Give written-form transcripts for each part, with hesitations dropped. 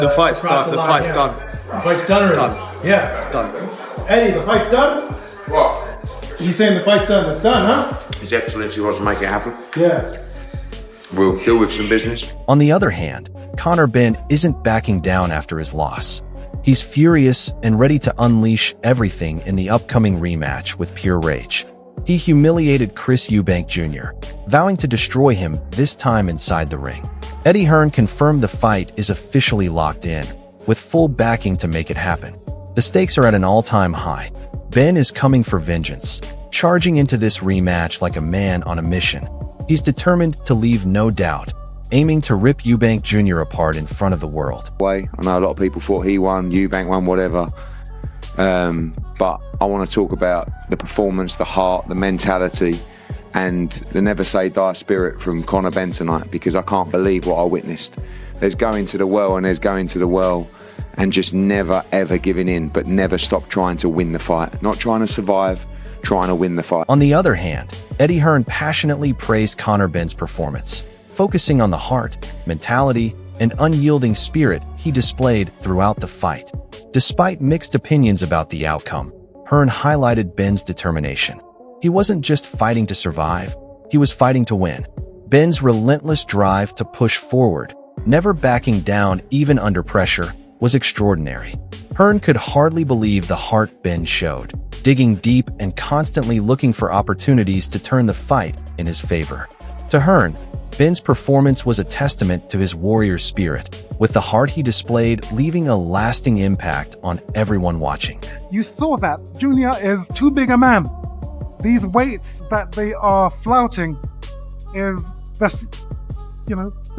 The fight's done. The fight's done. The fight's done already? Done. Yeah. It's done. Eddie, the fight's done? What? He's saying the fight's done. It's done, huh? His Excellency wants to make it happen. Yeah. We'll deal with some business. On the other hand, Conor Benn isn't backing down after his loss. He's furious and ready to unleash everything in the upcoming rematch with pure rage. He humiliated Chris Eubank Jr., vowing to destroy him, this time inside the ring. Eddie Hearn confirmed the fight is officially locked in, with full backing to make it happen. The stakes are at an all-time high. Benn is coming for vengeance, charging into this rematch like a man on a mission. He's determined to leave no doubt, aiming to rip Eubank Jr. apart in front of the world. I know a lot of people thought he won, Eubank won, whatever. But I want to talk about the performance, the heart, the mentality, and the never say die spirit from Conor Benn tonight, because I can't believe what I witnessed. There's going to the well and there's going to the well, and just never ever giving in, but never stop trying to win the fight. Not trying to survive, trying to win the fight. On the other hand, Eddie Hearn passionately praised Conor Benn's performance, focusing on the heart, mentality, and unyielding spirit he displayed throughout the fight. Despite mixed opinions about the outcome, Hearn highlighted Benn's determination. He wasn't just fighting to survive, he was fighting to win. Benn's relentless drive to push forward, never backing down even under pressure, was extraordinary. Hearn could hardly believe the heart Benn showed, digging deep and constantly looking for opportunities to turn the fight in his favor. To Hearn, Benn's performance was a testament to his warrior spirit, with the heart he displayed leaving a lasting impact on everyone watching. You saw that. Junior is too big a man. These weights that they are flouting they're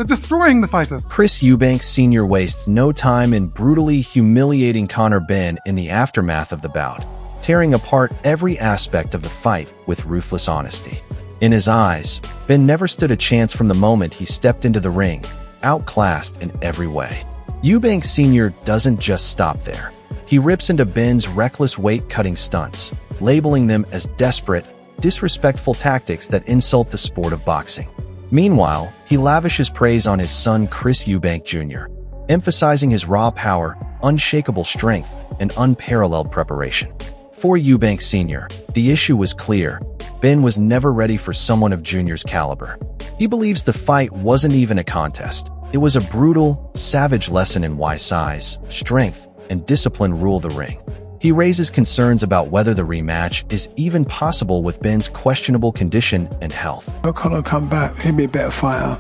destroying the fighters. Chris Eubank Sr. wastes no time in brutally humiliating Conor Benn in the aftermath of the bout, tearing apart every aspect of the fight with ruthless honesty. In his eyes, Benn never stood a chance from the moment he stepped into the ring, outclassed in every way. Eubank Sr. doesn't just stop there. He rips into Benn's reckless weight-cutting stunts, labeling them as desperate, disrespectful tactics that insult the sport of boxing. Meanwhile, he lavishes praise on his son Chris Eubank Jr., emphasizing his raw power, unshakable strength, and unparalleled preparation. For Eubank Sr., the issue was clear. Benn was never ready for someone of Jr.'s caliber. He believes the fight wasn't even a contest. It was a brutal, savage lesson in why size, strength, and discipline rule the ring. He raises concerns about whether the rematch is even possible with Benn's questionable condition and health. Conor come back, he'll be a better fighter.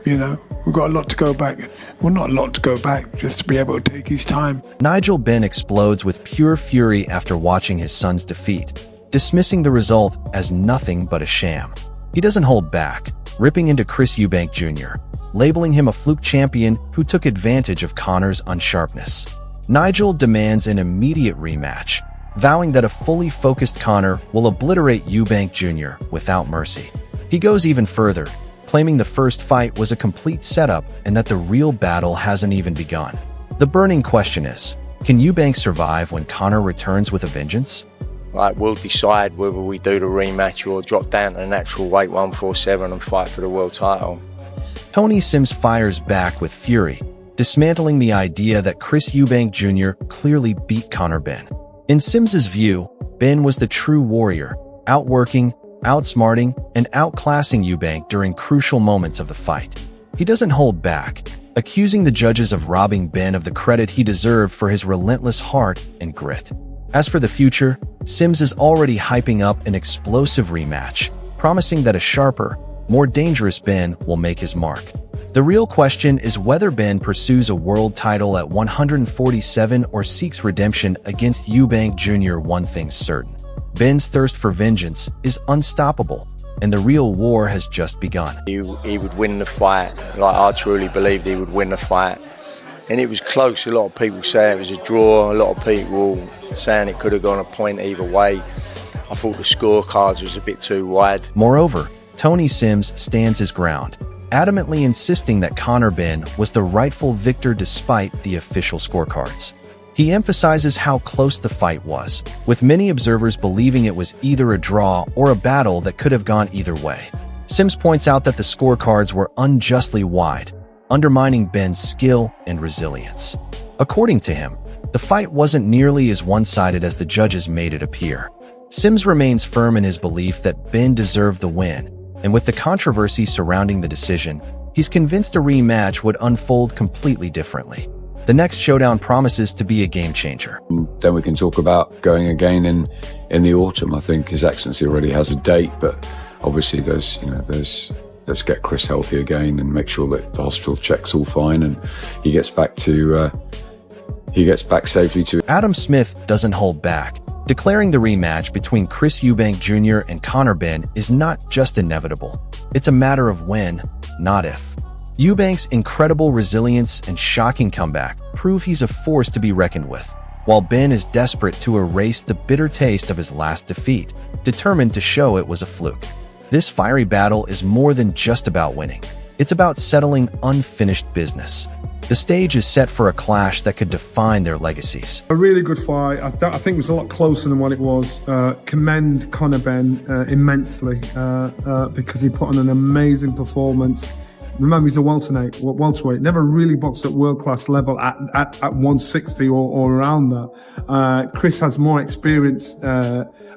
We've got a lot to go back. Well, not a lot to go back, just to be able to take his time. Nigel Benn explodes with pure fury after watching his son's defeat, dismissing the result as nothing but a sham. He doesn't hold back, ripping into Chris Eubank Jr., labeling him a fluke champion who took advantage of Conor's unsharpness. Nigel demands an immediate rematch, vowing that a fully focused Conor will obliterate Eubank Jr. without mercy. He goes even further, claiming the first fight was a complete setup and that the real battle hasn't even begun. The burning question is, can Eubank survive when Conor returns with a vengeance? We'll decide whether we do the rematch or drop down to the natural weight 147 and fight for the world title. Tony Sims fires back with fury, dismantling the idea that Chris Eubank Jr. clearly beat Conor Benn. In Sims's view, Benn was the true warrior, outworking, outsmarting, and outclassing Eubank during crucial moments of the fight. He doesn't hold back, accusing the judges of robbing Benn of the credit he deserved for his relentless heart and grit. As for the future, Sims is already hyping up an explosive rematch, promising that a sharper, more dangerous Benn will make his mark. The real question is whether Benn pursues a world title at 147 or seeks redemption against Eubank Jr. One thing's certain: Benn's thirst for vengeance is unstoppable, and the real war has just begun. He would win the fight. I truly believed he would win the fight. And it was close. A lot of people say it was a draw. A lot of people saying it could have gone a point either way. I thought the scorecards was a bit too wide. Moreover, Tony Sims stands his ground, adamantly insisting that Conor Benn was the rightful victor despite the official scorecards. He emphasizes how close the fight was, with many observers believing it was either a draw or a battle that could have gone either way. Sims points out that the scorecards were unjustly wide, undermining Benn's skill and resilience. According to him, the fight wasn't nearly as one-sided as the judges made it appear. Sims remains firm in his belief that Benn deserved the win, and with the controversy surrounding the decision, he's convinced a rematch would unfold completely differently. The next showdown promises to be a game-changer. Then we can talk about going again in the autumn. I think His Excellency already has a date, but obviously let's get Chris healthy again and make sure that the hospital check's all fine and he gets back safely to. Adam Smith doesn't hold back, declaring the rematch between Chris Eubank Jr. and Conor Benn is not just inevitable. It's a matter of when, not if. Eubank's incredible resilience and shocking comeback prove he's a force to be reckoned with, while Benn is desperate to erase the bitter taste of his last defeat, determined to show it was a fluke. This fiery battle is more than just about winning. It's about settling unfinished business. The stage is set for a clash that could define their legacies. A really good fight. I think it was a lot closer than what it was. Commend Conor Benn immensely because he put on an amazing performance. Remember, he's a welterweight. Never really boxed at world-class level at 160 or around that. Chris has more experience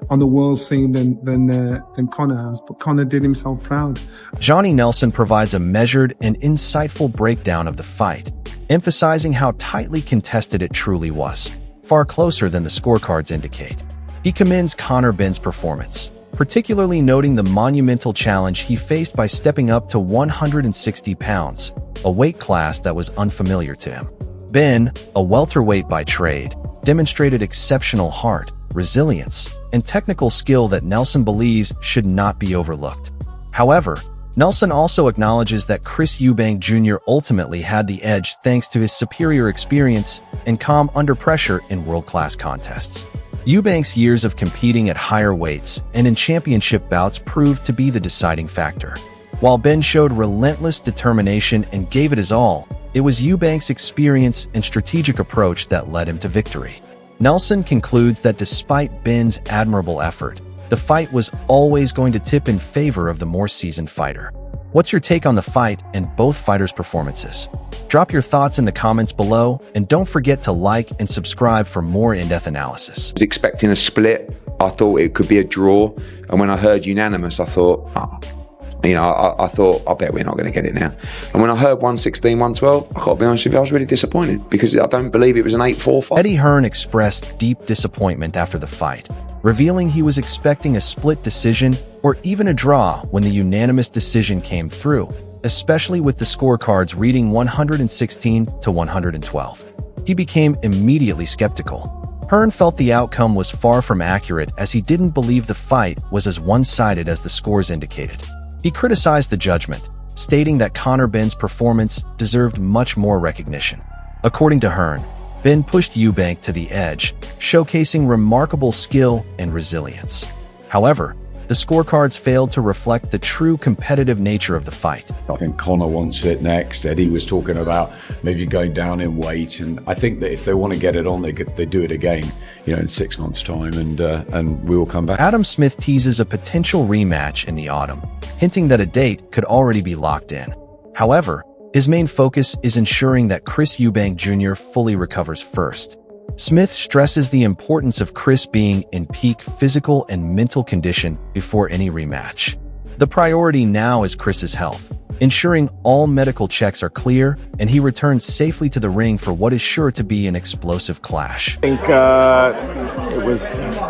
on the world scene than Conor has, but Conor did himself proud. Johnny Nelson provides a measured and insightful breakdown of the fight, emphasizing how tightly contested it truly was, far closer than the scorecards indicate. He commends Conor Benn's performance, particularly noting the monumental challenge he faced by stepping up to 160 pounds, a weight class that was unfamiliar to him. Benn, a welterweight by trade, demonstrated exceptional heart, resilience, and technical skill that Nelson believes should not be overlooked. However, Nelson also acknowledges that Chris Eubank Jr. ultimately had the edge thanks to his superior experience and calm under pressure in world-class contests. Eubank's years of competing at higher weights and in championship bouts proved to be the deciding factor. While Benn showed relentless determination and gave it his all, it was Eubank's experience and strategic approach that led him to victory. Nelson concludes that despite Benn's admirable effort, the fight was always going to tip in favor of the more seasoned fighter. What's your take on the fight and both fighters' performances? Drop your thoughts in the comments below, and don't forget to like and subscribe for more in-depth analysis. I was expecting a split. I thought it could be a draw, and when I heard unanimous, I thought, I thought, I bet we're not going to get it now. And when I heard 116, 112, I got to be honest with you, I was really disappointed because I don't believe it was an 8-4 fight. Eddie Hearn expressed deep disappointment after the fight, revealing he was expecting a split decision or even a draw when the unanimous decision came through, especially with the scorecards reading 116 to 112. He became immediately skeptical. Hearn felt the outcome was far from accurate as he didn't believe the fight was as one-sided as the scores indicated. He criticized the judgment, stating that Conor Benn's performance deserved much more recognition. According to Hearn, Benn pushed Eubank to the edge, showcasing remarkable skill and resilience. However, the scorecards failed to reflect the true competitive nature of the fight. I think Conor wants it next. Eddie was talking about maybe going down in weight, and I think that if they want to get it on, they do it again, in 6 months' time, and we will come back. Adam Smith teases a potential rematch in the autumn, hinting that a date could already be locked in. However, his main focus is ensuring that Chris Eubank Jr. fully recovers first. Smith stresses the importance of Chris being in peak physical and mental condition before any rematch. The priority now is Chris's health, ensuring all medical checks are clear and he returns safely to the ring for what is sure to be an explosive clash. I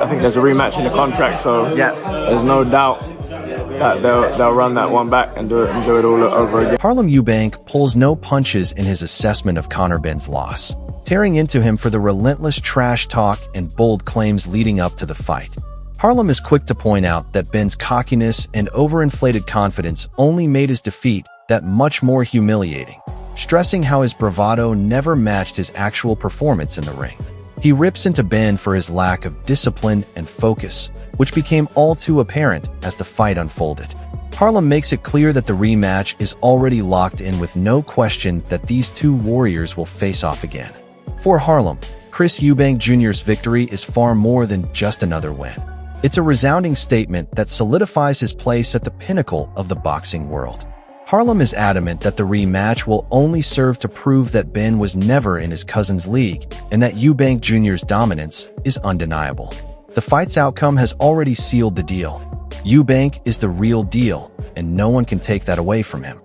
think there's a rematch in the contract, so there's no doubt that they'll run that one back and do it all over again. Harlem Eubank pulls no punches in his assessment of Conor Benn's loss, tearing into him for the relentless trash talk and bold claims leading up to the fight. Harlem is quick to point out that Benn's cockiness and overinflated confidence only made his defeat that much more humiliating, stressing how his bravado never matched his actual performance in the ring. He rips into Benn for his lack of discipline and focus, which became all too apparent as the fight unfolded. Harlem makes it clear that the rematch is already locked in with no question that these two warriors will face off again. For Harlem, Chris Eubank Jr.'s victory is far more than just another win. It's a resounding statement that solidifies his place at the pinnacle of the boxing world. Harlem is adamant that the rematch will only serve to prove that Benn was never in his cousin's league and that Eubank Jr.'s dominance is undeniable. The fight's outcome has already sealed the deal. Eubank is the real deal, and no one can take that away from him.